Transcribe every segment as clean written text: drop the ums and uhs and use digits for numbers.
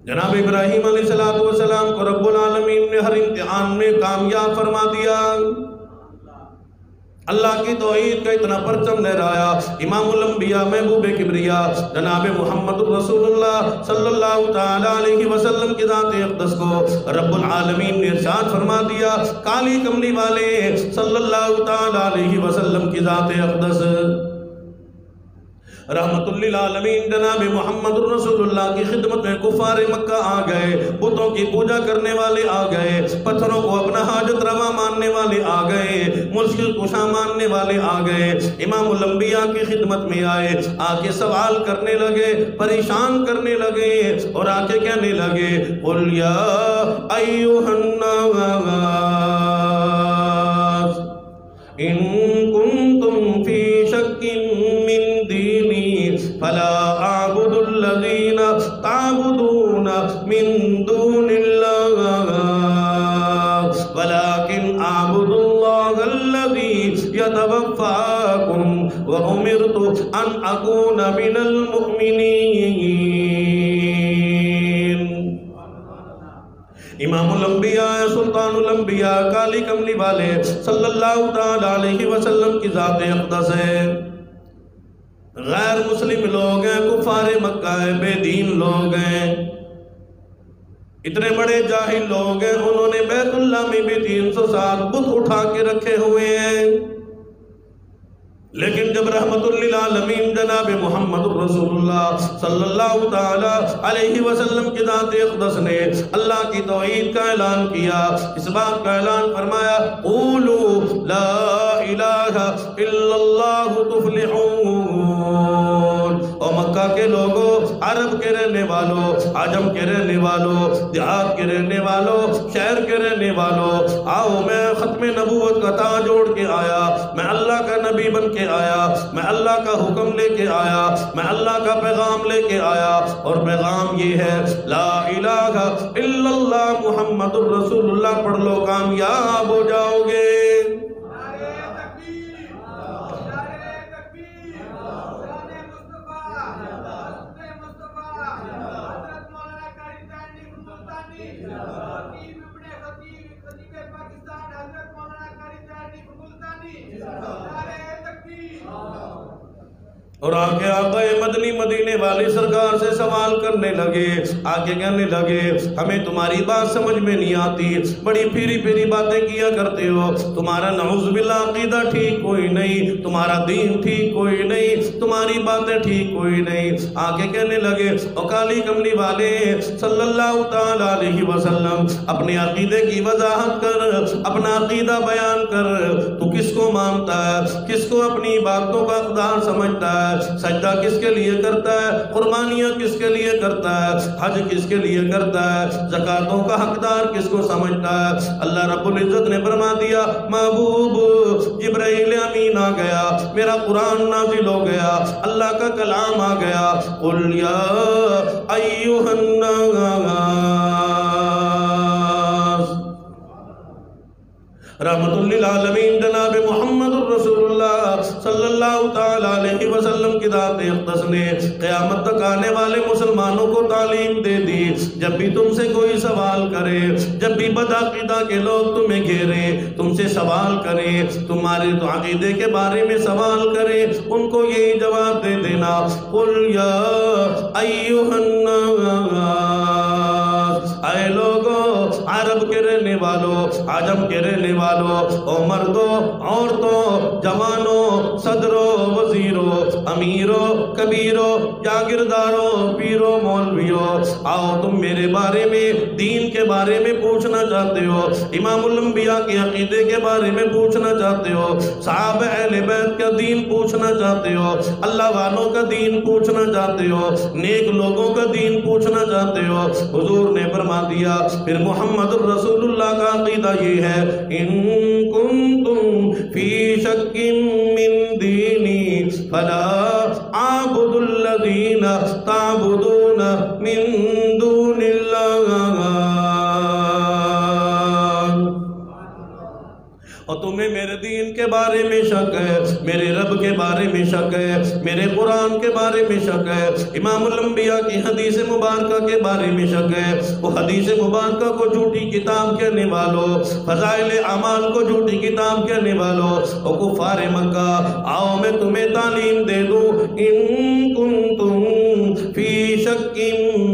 جناب ابراہیم علیہ السلام کو رب العالمین نے ہر امتحان میں کامیاب فرما دیا، اللہ کی توحید کا اتنا پرچم لہرایا۔ امام الانبیاء محبوب کبریا جناب محمد رسول اللہ صلی اللہ تعالی علیہ وسلم کی ذات اقدس کو رب العالمین نے ارشاد فرما دیا، کالی کملی والے صلی اللہ تعالی علیہ وسلم کی ذات اقدس رحمت للعالمین جناب محمد رسول اللہ کی خدمت میں کفار مکہ آ گئے، بتوں کی پوجا کرنے والے آ گئے، پتھروں کو اپنا حاجت روا ماننے والے آ گئے، مشکل کشا ماننے والے آ گئے، امام الانبیاء کی خدمت میں آئے، آ کے سوال کرنے لگے، پریشان کرنے لگے اور آ کے کہنے لگے قُلْ يَا أَيُّهَا النَّاسُ إِن كُنتُمْ فِي شَكٍّ مِّن دِينِي فَلَا أَعْبُدُ الَّذِينَ تَعْبُدُونَ مِن دُونِ اللَّهِ وَلَكِنْ أَعْبُدُ اللَّهَ الَّذِي يَتَوَفَّاكُمْ وَأُمِرْتُ أَنْ أَكُونَ مِنَ الْمُؤْمِنِينَ۔ امام الانبیاء سلطان الانبیاء کالی کملی والے صلی اللہ تعالی علیہ وسلم کی ذات اقدس ہے، غیر مسلم لوگ ہیں، کفار مکہ ہیں، بے دین لوگ ہیں، اتنے بڑے جاہل لوگ ہیں، انہوں نے بیت اللہ میں بھی 307 بت اٹھا کے رکھے ہوئے ہیں، لیکن جب رحمت للعالمین جناب محمد رسول اللہ صلی اللہ تعالی علیہ وسلم کی ذات اقدس نے اللہ کی توحید کا اعلان کیا، اس بات کا اعلان فرمایا قولوا لا الہ الا اللہ تفلحون۔ اور مکہ کے لوگوں، عرب کے رہنے والوں، عجم کے رہنے والوں، دیہات کے رہنے والوں، شہر کے رہنے والوں، آؤ میں ختم نبوت کا تاج اوڑھ کے آیا، میں اللہ کا نبی بن کے آیا، میں اللہ کا حکم لے کے آیا، میں اللہ کا پیغام لے کے آیا، اور پیغام یہ ہے لا الہ الا اللہ محمد الرسول اللہ پڑھ لو، کامیاب ہو جاؤ گے۔ اور آگے آقا مدنی مدینے والی سرکار سے سوال کرنے لگے، آگے کہنے لگے ہمیں تمہاری بات سمجھ میں نہیں آتی، بڑی پھیری پھیری باتیں کیا کرتے ہو، تمہارا نعوذ باللہ عقیدہ ٹھیک کوئی نہیں، تمہارا دین ٹھیک کوئی نہیں، تمہاری باتیں ٹھیک کوئی نہیں۔ آگے کہنے لگے او کالی کملی والے صلی اللہ تعالی علیہ وسلم اپنے عقیدے کی وضاحت کر، اپنا عقیدہ بیان کر، تو کس کو مانتا ہے، کس کو اپنی باتوں کا اقدار سمجھتا ہے، سجدہ کس کے لیے کرتا ہے، قربانیاں کس کے لیے کرتا ہے، حج کس کے لیے کرتا ہے، زکاتوں کا حقدار کس کو سمجھتا ہے۔ اللہ رب العزت نے فرما دیا محبوب جبرائیل امین آ گیا، میرا قرآن نازل ہو گیا، اللہ کا کلام آ گیا، قل یا ایھا الناس رحمت للعالمین جناب محمد رسول اللہ صلی اللہ تعالی علیہ وسلم کی ذات اقدس نے قیامت تک آنے والے مسلمانوں کو تعلیم دے دی، جب بھی تم سے کوئی سوال کرے، جب بھی بدعقیدہ کے لوگ تمہیں گھیریں، تم سے سوال کریں، تمہارے تو عقیدے کے بارے میں سوال کریں، ان کو یہی جواب دے دینا قل یا ایھا الناس، اے لوگو، عرب کے رہنے والوں، عجم کے رہنے والوں، او مردوں، عورتوں، جوانوں، صدروں، وزیروں، امیروں، کبیروں، جاگیرداروں، پیروں، مولویوں، آؤ تم میرے بارے میں، دین کے بارے میں پوچھنا چاہتے ہو، امام الانبیاء کے عقیدے کے بارے میں پوچھنا چاہتے ہو، صحابہ اہل بیت کا دین پوچھنا چاہتے ہو، اللہ والوں کا دین پوچھنا چاہتے ہو، نیک لوگوں کا دین پوچھنا چاہتے ہو، حضور نے فرما دیا پھر محمد الرسول اللہ کا عقیدہ یہ ہے ان کنتم فی شک من دینی فلا اعبد الذین تعبدون من دون اللہ۔ اور تمہیں تمہیں میرے دین کے بارے میں شک ہے، میرے رب کے بارے میں شک ہے، میرے قرآن کے بارے میں شک ہے، امام الانبیاء کی حدیث مبارکہ کے بارے میں شک ہے، وہ حدیث مبارکہ کو جھوٹی کتاب کہنے والوں، فضائل اعمال کو جھوٹی کتاب کہنے والوں، او کفار مکہ، آؤ میں تمہیں تعلیم دے دوں، ان کنتم فی شک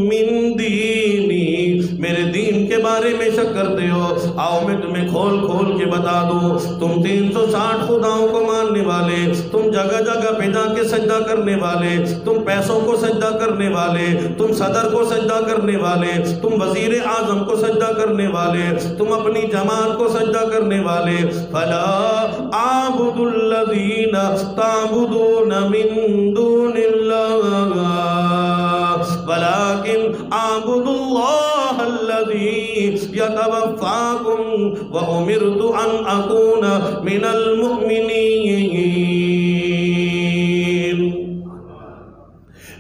من دینی، میرے دین کے بارے میں شک کرتے ہو، آؤ میں تمہیں کھول کھول کے بتا دوں، تم 360 خداؤں کو ماننے والے، تم جگہ جگہ پہ جا کے سجدہ کرنے والے، تم پیسوں کو سجدہ کرنے والے، تم صدر کو سجدہ کرنے والے، تم وزیر اعظم کو سجدہ کرنے والے، تم اپنی جماعت کو سجدہ کرنے والے، فلا اعبد الذین تعبدون من دون اللہ ولكن اعبد اللہ الذی یتوفاکم وامرت ان اکون من المؤمنین۔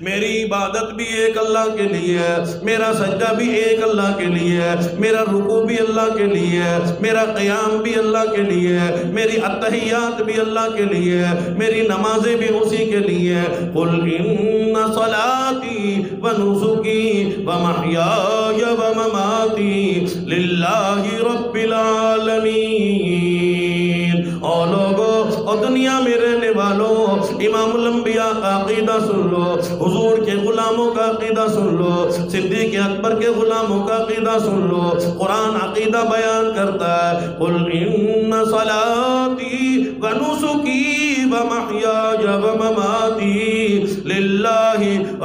میری عبادت بھی ایک اللہ کے لیے ہے، میرا سجدہ بھی ایک اللہ کے لیے ہے، میرا رکوع بھی اللہ کے لیے ہے، میرا قیام بھی اللہ کے لیے ہے، میری اتحیات بھی اللہ کے لیے ہے، میری نمازیں بھی اسی کے لیے ہے۔ قل ان صلاتی ونسکی ومحیای ومماتی للہ رب العالمین۔ اور لوگوں اور دنیا میں رہنے والوں، امام الانبیاء کا عقیدہ سن لو، حضور کے غلاموں کا عقیدہ سن لو، صدیق اکبر کے غلاموں کا عقیدہ سن لو، قرآن عقیدہ بیان کرتا ہے، قل ان صلاتی ونسکی ومحیای ومماتی للہ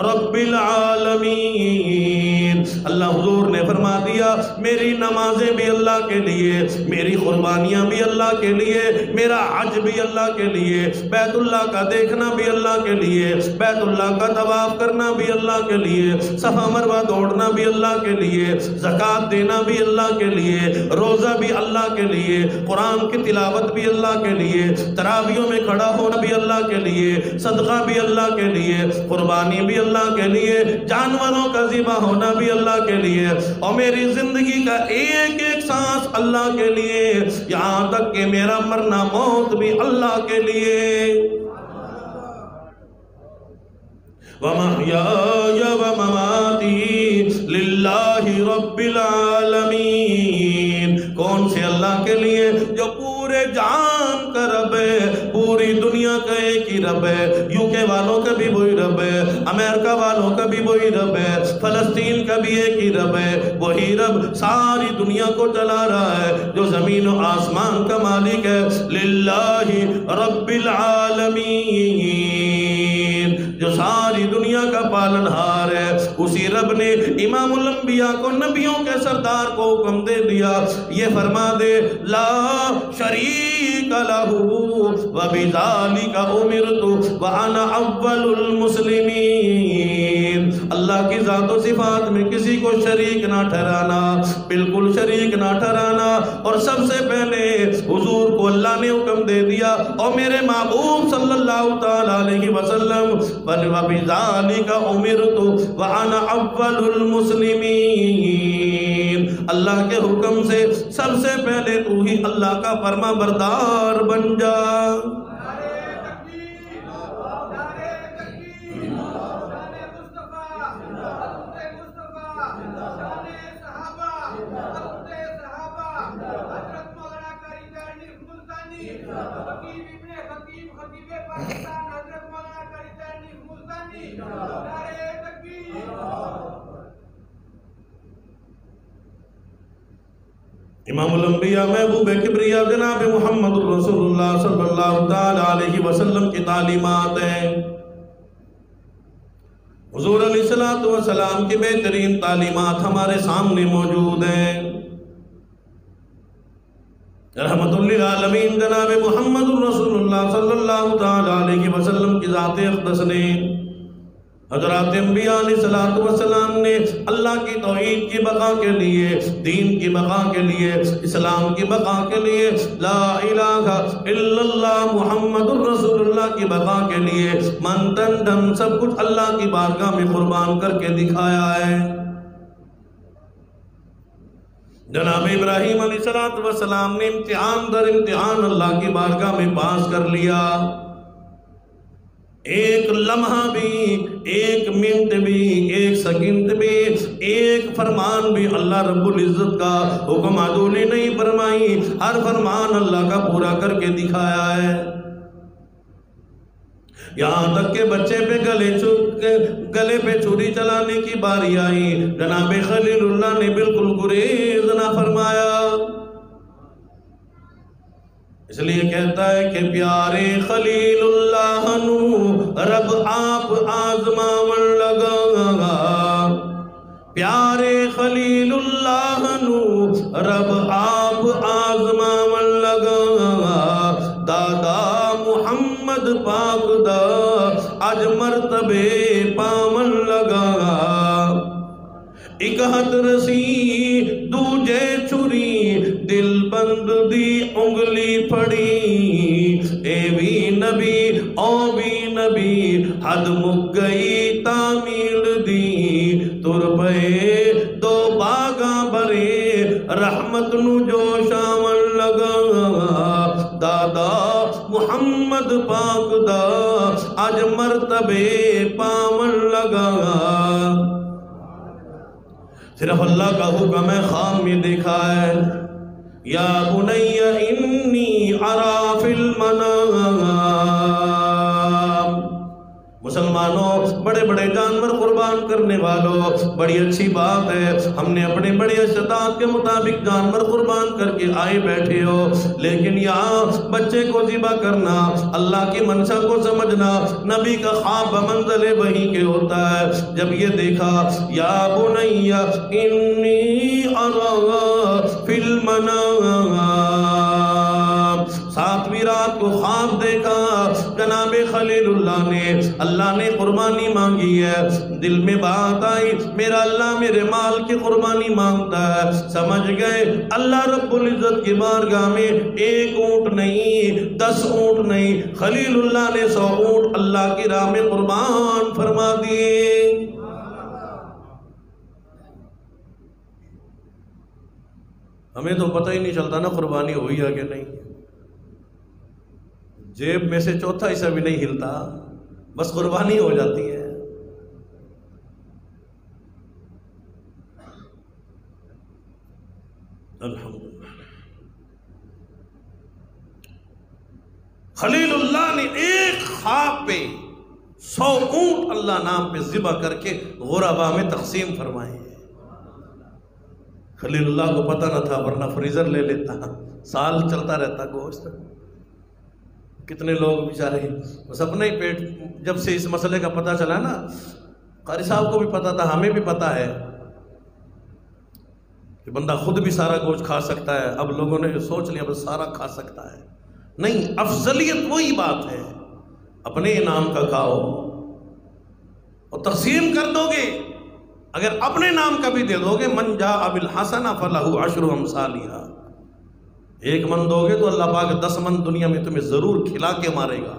رب العالمین۔ اللہ حضور نے فرما دیا میری نمازیں بھی اللہ کے لیے، میری قربانیاں بھی اللہ کے لیے، میرا حج بھی اللہ کے لیے، بیت اللہ کا دیکھنا بھی اللہ کے لیے، بیت اللہ کا طواف کرنا بھی اللہ کے لیے، صفا مروہ دوڑنا بھی اللہ کے لیے، زکوٰۃ دینا بھی اللہ کے لیے، روزہ بھی اللہ کے لیے، قرآن کی تلاوت بھی اللہ کے لیے، تراویحوں میں کھڑا ہونا بھی اللہ کے لیے، صدقہ بھی اللہ کے لیے، قربانی بھی اللہ کے لیے، جانوروں کا ذبح ہونا بھی اللہ کے لیے، اور میری زندگی کا ایک ایک سانس اللہ کے لیے، یہاں تک کہ میرا مرنا موت بھی اللہ کے لیے۔ وَمَحْيَايَ وَمَمَاتِي لِلَّهِ رَبِّ الْعَالَمِينَ۔ کون سے اللہ کے لیے؟ جو پورے جہان کا رب ہے، پوری دنیا کا ایک ہی رب ہے، یوکے والوں کا بھی وہی رب ہے، امریکہ والوں کا بھی وہی رب ہے، فلسطین کا بھی ایک ہی رب ہے، وہی رب ساری دنیا کو چلا رہا ہے، جو زمین و آسمان کا مالک ہے، لِلَّهِ رَبِّ الْعَالَمِينَ، جو ساری دنیا کا پالنہار ہے۔ اسی رب نے امام الانبیاء کو، نبیوں کے سردار کو حکم دے دیا، یہ فرما دے لا شریک لہ وبذالک امرت وانا اول المسلمین۔ اللہ کی ذات و صفات میں کسی کو شریک نہ ٹھہرانا، بالکل شریک نہ ٹھہرانا، اور سب سے پہلے حضور کو اللہ نے حکم دے دیا، اور میرے محبوب صلی اللہ تعالیٰ علیہ وسلم وَبِذَالِكَ أُمِرْتُ وَأَنَا أَوَّلُ الْمُسْلِمِينَ۔ اللہ کے حکم سے سب سے پہلے تو ہی اللہ کا فرما بردار بن جا۔ امام الانبیاء محبوب کبریا جناب محمد رسول اللہ صلی اللہ تعالیٰ علیہ وسلم کی تعلیمات ہیں۔ حضور علیہ السلام کی بہترین تعلیمات ہمارے سامنے موجود ہیں۔ رحمت للعالمین جناب محمد رسول اللہ صلی اللہ تعالیٰ علیہ وسلم کی ذات اقدس نے، حضرات انبیاء علیہ السلام نے اللہ کی توحید کی بقا کے لیے، دین کی بقا کے لیے، اسلام کی بقا کے لیے، لا الہ الا اللہ محمد الرسول اللہ کی بقا کے لیے من تن دم سب کچھ اللہ کی بارگاہ میں قربان کر کے دکھایا ہے۔ جناب ابراہیم علیہ السلام نے امتحان در امتحان اللہ کی بارگاہ میں پاس کر لیا. ایک لمحہ بھی، ایک منٹ بھی، ایک سیکنڈ بھی، ایک فرمان بھی اللہ رب العزت کا حکم عدولی نہیں فرمائی. ہر فرمان اللہ کا پورا کر کے دکھایا ہے. یہاں تک کہ بچے پہ گلے پہ چھری چلانے کی باری آئی، جناب خلیل اللہ نے بالکل گریز نہ فرمایا. اس لیے کہتا ہے کہ پیارے خلیل اللہ نو رب آپ آزماون لگا، پیارے خلیل اللہ نو رب آپ آزماون لگا. دادا محمد پاک دا اج مرتبے پاون لگا. ایک ہاتھ رسی دوجے چھری دل بند دی انگلی پھڑی. اے بھی نبی او بھی نبی حد مک گئی تعمیل دی. تر پے دو باغاں بھرے رحمت نو جوش آون لگا. دادا محمد پاک دا اج مرتبے پاون لگا. صرف اللہ کا حکم ہے، خواب میں دیکھا ہے. یا بنی انی ارا فی المنام. مسلمانوں، بڑے بڑے جانور قربان کرنے والوں، بڑی اچھی بات ہے، ہم نے اپنے بڑے استطاعت کے مطابق جانور قربان کر کے آئے بیٹھے ہو، لیکن یہاں بچے کو ذبح کرنا، اللہ کی منشا کو سمجھنا، نبی کا خواب بمنزل وحی کے ہوتا ہے. جب یہ دیکھا یا بنی انی ارا فی المنام، ساتویں رات کو خواب دیکھا جناب خلیل اللہ نے. اللہ نے قربانی مانگی ہے، دل میں بات آئی میرا اللہ میرے مال کی قربانی مانگتا ہے. سمجھ گئے اللہ رب العزت کی بارگاہ میں ایک اونٹ نہیں، 10 اونٹ نہیں، خلیل اللہ نے 100 اونٹ اللہ کی راہ میں قربان فرما دیے. ہمیں تو پتہ ہی نہیں چلتا نا قربانی ہوئی ہے کہ نہیں. جیب میں سے چوتھا حصہ بھی نہیں ہلتا، بس قربانی ہو جاتی ہے. الحمدللہ خلیل اللہ نے ایک خواب پہ 100 اونٹ اللہ نام پہ ذبح کر کے غربا میں تقسیم فرمائے. خلیل اللہ کو پتہ نہ تھا، ورنہ فریزر لے لیتا، سال چلتا رہتا گوشت. کتنے لوگ بیچارے بس اپنے ہی پیٹ. جب سے اس مسئلے کا پتہ چلا نا، قاری صاحب کو بھی پتہ تھا، ہمیں بھی پتہ ہے کہ بندہ خود بھی سارا گوشت کھا سکتا ہے. اب لوگوں نے سوچ لیا بس سارا کھا سکتا ہے. نہیں، افضلیت وہی بات ہے، اپنے انعام کا کھاؤ اور تقسیم کر دو گے. اگر اپنے نام کا بھی دے دو گے، من جاء بالحسنہ فلہ عشر امثالھا، 1 من دو گے تو اللہ پاک 10 من دنیا میں تمہیں ضرور کھلا کے مارے گا.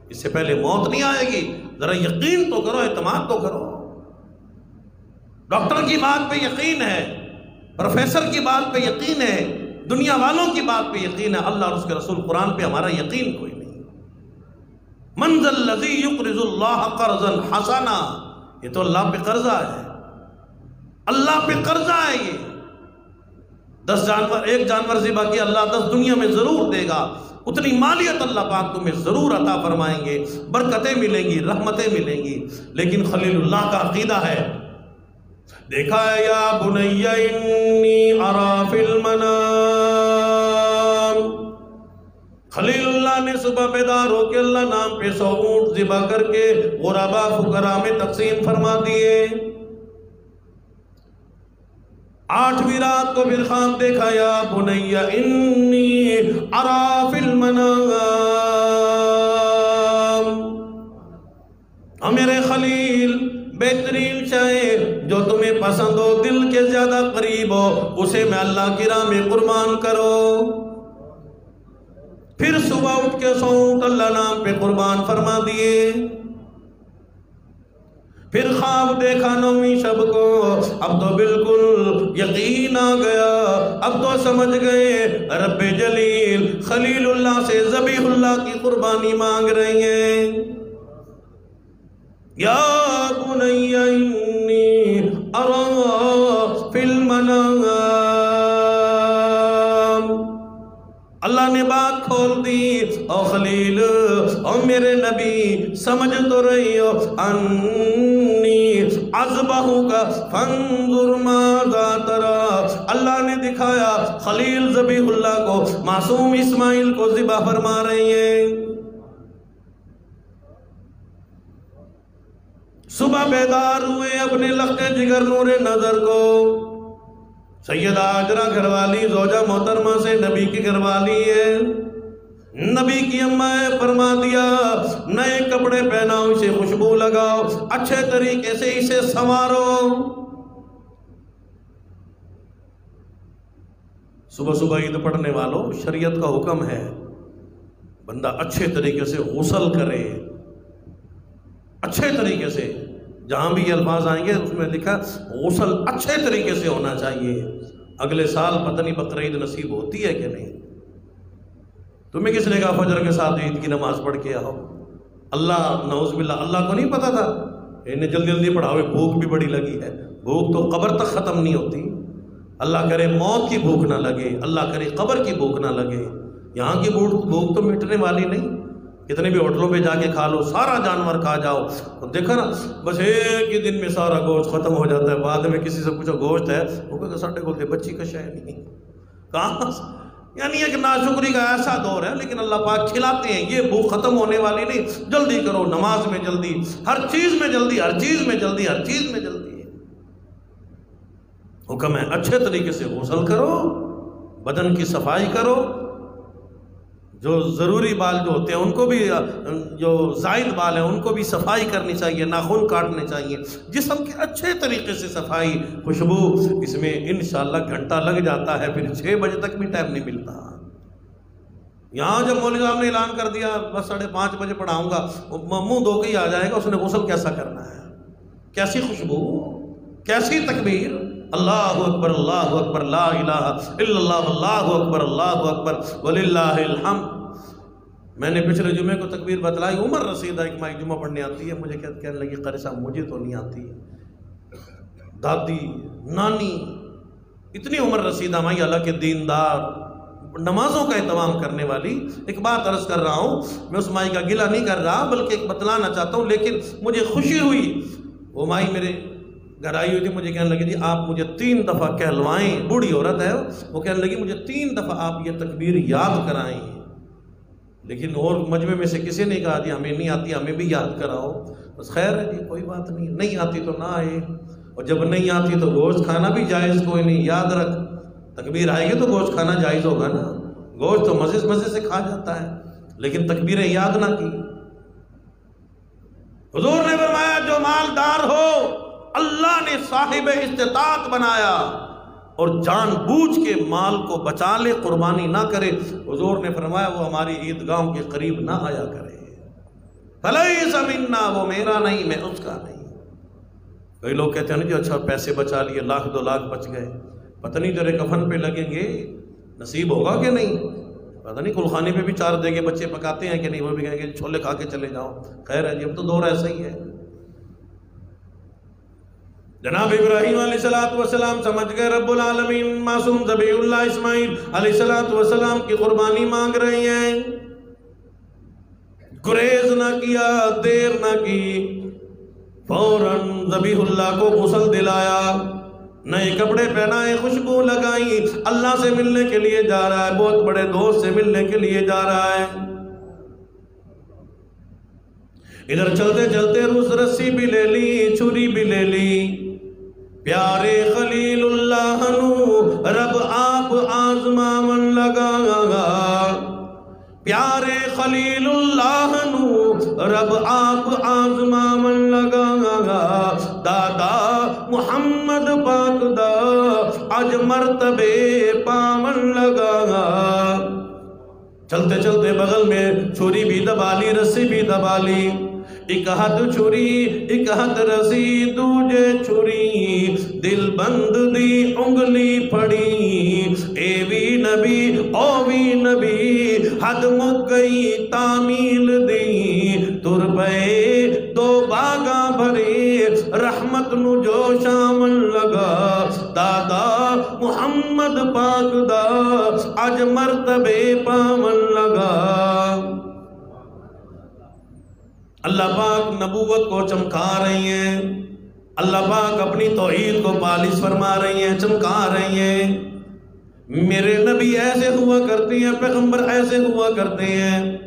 اس سے پہلے موت نہیں آئے گی. ذرا یقین تو کرو، اعتماد تو کرو. ڈاکٹر کی بات پہ یقین ہے، پروفیسر کی بات پہ یقین ہے، دنیا والوں کی بات پہ یقین ہے، اللہ اور اس کے رسول قرآن پہ ہمارا یقین کوئی نہیں. من ذا الذی یقرض اللہ قرضا حسنا، یہ تو اللہ پہ قرضہ ہے، اللہ پہ قرضہ ہے. یہ 10 جانور، 1 جانور ذبح کیا، اللہ 10 دنیا میں ضرور دے گا. اتنی مالیت اللہ پاک تمہیں ضرور عطا فرمائیں گے، برکتیں ملیں گی، رحمتیں ملیں گی. لیکن خلیل اللہ کا عقیدہ ہے، دیکھا ہے یا بنی انی ارا فی المنام. خلیل اللہ نے صبح بیدار ہو کے اللہ نام پہ 100 اونٹ ذبح کر کے غربا فقراء میں تقسیم فرما دیے. 8ویں رات کو پھر خواب دیکھا یا بنی انی ارا فی المنام. میرے خلیل، بہترین شے جو تمہیں پسند ہو، دل کے زیادہ قریب ہو، اسے میں اللہ کی راہ میں قربان کرو. پھر صبح اٹھ کے 100 اونٹ اللہ نام پہ قربان فرما دیے. پھر خواب دیکھا 9ویں شب کو، اب تو بالکل یقین آ گیا، اب تو سمجھ گئے رب جلیل خلیل اللہ سے ذبیح اللہ کی قربانی مانگ رہی ہیں۔ یا بنی انی ارا فی المنام، اللہ نے بات کھول دی، او خلیل او میرے نبی سمجھ تو رہی ہو، انی اذبحک فانظر ماذا تری، اللہ نے دکھایا خلیل ذبیح اللہ کو، معصوم اسماعیل کو ذبح فرما رہی ہیں۔ صبح بیدار ہوئے اپنے لخت جگر نور نظر کو، سیدہ ہاجرہ گھر والی زوجہ محترمہ سے نبی کی گھر والی ہے، نبی کی اماں ہے، فرما دیا نئے کپڑے پہناؤ، اسے خوشبو لگاؤ، اچھے طریقے سے اسے سنوارو۔ صبح صبح عید پڑھنے والوں، شریعت کا حکم ہے بندہ اچھے طریقے سے غسل کرے، اچھے طریقے سے، جہاں بھی یہ الفاظ آئیں گے اس میں لکھا غسل اچھے طریقے سے ہونا چاہیے۔ اگلے سال پتہ نہیں بقرعید نصیب ہوتی ہے کہ نہیں، تمہیں کس نے کہا فجر کے ساتھ عید کی نماز پڑھ کے آؤ؟ اللہ نعوذ باللہ، اللہ کو نہیں پتا تھا؟ انہیں جلدی جلدی پڑھاوے، بھوک بھی بڑی لگی ہے، بھوک تو قبر تک ختم نہیں ہوتی۔ اللہ کرے موت کی بھوک نہ لگے، اللہ کرے قبر کی بھوک نہ لگے، یہاں کی بھوک تو مٹنے والی نہیں، کتنے بھی ہوٹلوں پہ جا کے کھا لو، سارا جانور کھا جاؤ، دیکھا نا بس ایک ہی دن میں سارا گوشت ختم ہو جاتا ہے، بعد میں کسی سے پوچھو گوشت ہے، وہ کہتے ساڑھے کو بچی کا شے نہیں، کہاں؟ یعنی ایک ناشکری کا ایسا دور ہے، لیکن اللہ پاک کھلاتے ہیں، یہ بھوک ختم ہونے والی نہیں، جلدی کرو، نماز میں جلدی، ہر چیز میں جلدی، ہر چیز میں جلدی، ہر چیز میں جلدی۔ حکم ہے اچھے طریقے سے غسل کرو، بدن کی صفائی کرو، جو ضروری بال جو ہوتے ہیں ان کو بھی، جو زائد بال ہیں ان کو بھی صفائی کرنی چاہیے، ناخن کاٹنے چاہیے، جسم کے اچھے طریقے سے صفائی، خوشبو، اس میں انشاءاللہ گھنٹہ لگ جاتا ہے، پھر 6 بجے تک بھی ٹائم نہیں ملتا۔ یہاں جب مولوی صاحب نے اعلان کر دیا بس 5:30 بجے پڑھاؤں گا، منہ دھو کے ہی آ جائے گا، اس نے غسل کیسا کرنا ہے، کیسی خوشبو، کیسی تکبیر، اللہ اکبر اللہ اکبر لا الہ الا اللہ واللہ اکبر اللہ اکبر وللہ الحمد۔ میں نے پچھلے جمعے کو تکبیر بتلائی، عمر رسیدہ ایک مائی جمعہ پڑھنے آتی ہے، مجھے کہنے لگی قاری صاحب مجھے تو نہیں آتی، دادی نانی اتنی عمر رسیدہ مائی اللہ کے دیندار نمازوں کا اہتمام کرنے والی، ایک بات عرض کر رہا ہوں، میں اس مائی کا گلہ نہیں کر رہا بلکہ ایک بتلانا چاہتا ہوں، لیکن مجھے خوشی ہوئی، وہ مائی میرے گھر آئی ہوئی تھی، مجھے کہنے لگی تھی آپ مجھے 3 دفعہ کہلوائیں، بوڑھی عورت ہے وہ، کہنے لگی مجھے 3 دفعہ آپ یہ تکبیر یاد کرائیں، لیکن اور مجمع میں سے کسی نے کہا جی ہمیں نہیں آتی، ہمیں بھی یاد کراؤ، بس خیر ہے جی کوئی بات نہیں، نہیں آتی تو نہ آئے، اور جب نہیں آتی تو گوشت کھانا بھی جائز کوئی نہیں، یاد رکھ تکبیر آئے گی تو گوشت کھانا جائز ہوگا نا، گوشت تو مزے سے کھا جاتا ہے، لیکن تکبیریں یاد نہ کی۔ حضور نے فرمایا جو مالدار ہو اللہ نے صاحب استطاعت بنایا اور جان بوجھ کے مال کو بچا لے، قربانی نہ کرے، حضور نے فرمایا وہ ہماری عیدگاہوں کے قریب نہ آیا کرے، فلیس منا، وہ میرا نہیں، میں اس کا نہیں۔ کئی لوگ کہتے ہیں نا جی اچھا پیسے بچا لیے، 1,00,000 2 لاکھ بچ گئے، پتہ نہیں تیرے کفن پہ لگیں گے، نصیب ہوگا کہ نہیں پتہ نہیں، کلخانے پہ بھی 4 دیگے بچے پکاتے ہیں کہ نہیں، وہ بھی کہیں گے چھولے کھا کے چلے جاؤ، خیر ہے جی اب تو دور ایسا ہی ہے۔ جناب ابراہیم علیہ السلام سمجھ گئے رب العالمین معصوم ذبیح اللہ اسماعیل علیہ السلام کی قربانی مانگ رہی ہیں، گریز نہ کیا، دیر نہ کی، فوراً ذبیح اللہ کو غسل دلایا، نئے کپڑے پہنائے، خوشبو لگائی، اللہ سے ملنے کے لیے جا رہا ہے، بہت بڑے دوست سے ملنے کے لیے جا رہا ہے۔ ادھر چلتے چلتے رسی بھی لے لی، چھری بھی لے لی، پیارے خلیل اللہ نو رب آپ آزماون لگا، پیارے خلیل اللہ نو رب آپ آزماون لگا، دادا محمد پاک دا اج مرتبے پاون لگا۔ چلتے چلتے بغل میں چھری بھی دبا لی، رسی بھی دبا لی، ایک ہاتھ چھری ایک ہاتھ رسی دوجے چھری دل بند دی انگلی پھڑی اے وی نبی او وی نبی حد مک گئی تعمیل دی تر پے دو باغاں بھرے رحمت نو جو شامل لگا دادا محمد پاک دا اج مرتبے پامن لگا اللہ پاک نبوت کو چمکا رہی ہیں اللہ پاک اپنی توحید کو پالش فرما رہی ہیں چمکا رہی ہیں میرے نبی ایسے ہوا کرتے ہیں پیغمبر ایسے ہوا کرتے ہیں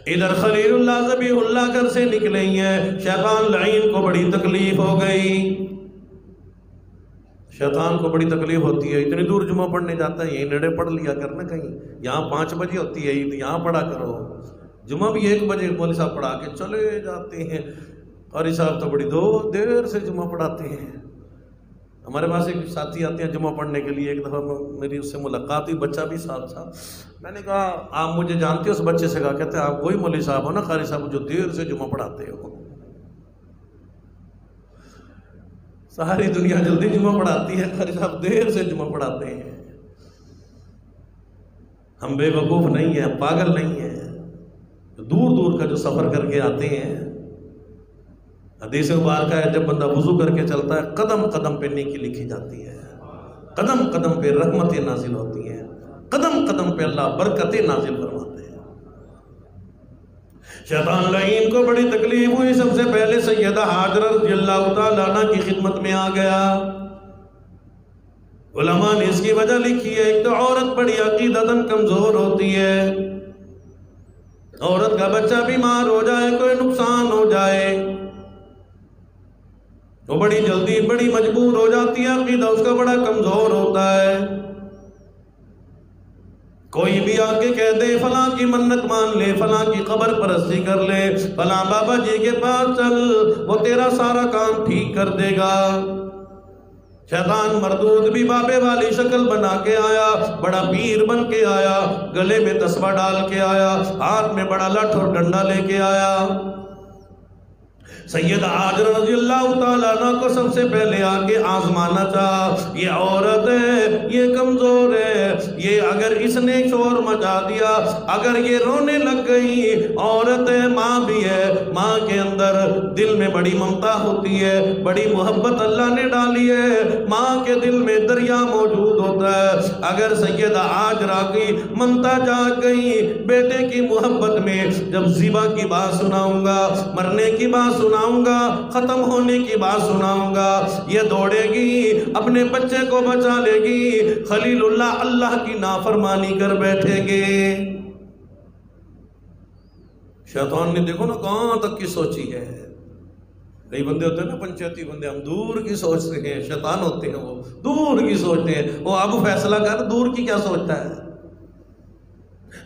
ادھر خلیل اللہ ذبیح اللہ گھر سے نکلے ہیں شیطان لعین کو بڑی تکلیف ہو گئی شیطان کو بڑی تکلیف ہوتی ہے اتنی دور جمعہ پڑھنے جاتا ہے یہیں نیڑے پڑھ لیا کرنا کہیں یہاں 5 بجے ہوتی ہے عید یہاں پڑھا کرو جمعہ بھی 1 بجے مولوی صاحب پڑھا کے چلے جاتے ہیں قاری صاحب تو بڑی دیر سے جمعہ پڑھاتے ہیں ہمارے پاس ایک ساتھی آتے ہیں جمعہ پڑھنے کے لیے ایک دفعہ میری اس سے ملاقات ہوئی بچہ بھی ساتھ تھا میں نے کہا آپ مجھے جانتے ہو اس بچے سے کہا کہتے ہیں آپ وہی مولوی صاحب ہو نا قاری صاحب جو دیر سے جمعہ پڑھاتے ہو ساری دنیا جلدی جمعہ پڑھاتی ہے قاری صاحب دیر سے جمعہ پڑھاتے ہیں ہم بے وقوف نہیں ہیں پاگل نہیں ہیں دور دور کا جو سفر کر کے آتے ہیں حدیث مبارکہ ہے جب بندہ وضو کر کے چلتا ہے قدم قدم پہ نیکی لکھی جاتی ہے قدم قدم پہ رحمتیں نازل ہوتی ہیں قدم قدم پہ اللہ برکتیں نازل فرماتے ہیں شیطان لعین کو بڑی تکلیف ہوئی سب سے پہلے سیدہ حاجرہ رضی اللہ تعالیٰ عنہ کی خدمت میں آ گیا علماء نے اس کی وجہ لکھی ہے ایک تو عورت بڑی عقیدتاً کمزور ہوتی ہے عورت کا بچہ بیمار ہو جائے کوئی نقصان ہو جائے وہ بڑی جلدی بڑی مجبور ہو جاتی ہے عقیدہ اس کا بڑا کمزور ہوتا ہے کوئی بھی آگے کہہ دے فلاں کی منت مان لے فلاں کی قبر پرستی کر لے فلاں بابا جی کے پاس چل وہ تیرا سارا کام ٹھیک کر دے گا شیطان مردود بھی بابے والی شکل بنا کے آیا بڑا پیر بن کے آیا گلے میں تسبیح ڈال کے آیا ہاتھ میں بڑا لٹھ اور ڈنڈا لے کے آیا سیدہ حاجرہ رضی اللہ تعالیٰ عنہ کو سب سے پہلے آ کے آزمانا چاہا یہ عورت ہے یہ کمزور ہے یہ اگر اس نے شور مچا دیا اگر یہ رونے لگ گئی عورت ہے ماں بھی ہے ماں کے اندر دل میں بڑی ممتا ہوتی ہے بڑی محبت اللہ نے ڈالی ہے ماں کے دل میں دریا موجود ہوتا ہے اگر سیدہ حاجرہ کی ممتا جاگ گئی بیٹے کی محبت میں جب ذبح کی بات سناؤں گا مرنے کی بات سناؤں گا ختم ہونے کی بات سناؤں گا یہ دوڑے گی اپنے بچے کو بچا لے گی خلیل اللہ اللہ کی نافرمانی کر بیٹھیں گے شیطان نے دیکھو نا کہاں تک کی سوچی ہے کئی بندے ہوتے ہیں نا پنچایتی بندے ہم دور کی سوچتے ہیں شیطان ہوتے ہیں وہ دور کی سوچتے ہیں وہ اب فیصلہ کر دور کی کیا سوچتا ہے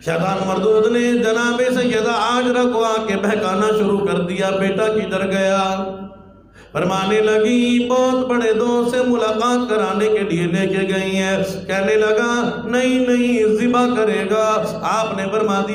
شیطان مردود نے جناب سیدہ حاجرہ کو آ کے بہکانا شروع کر دیا بیٹا کدھر گیا فرمانے لگی بہت بڑے دوست سے ملاقات کرانے کے لیے لے کے گئی ہیں کہنے لگا نہیں ذبح کرے گا آپ نے فرما دیا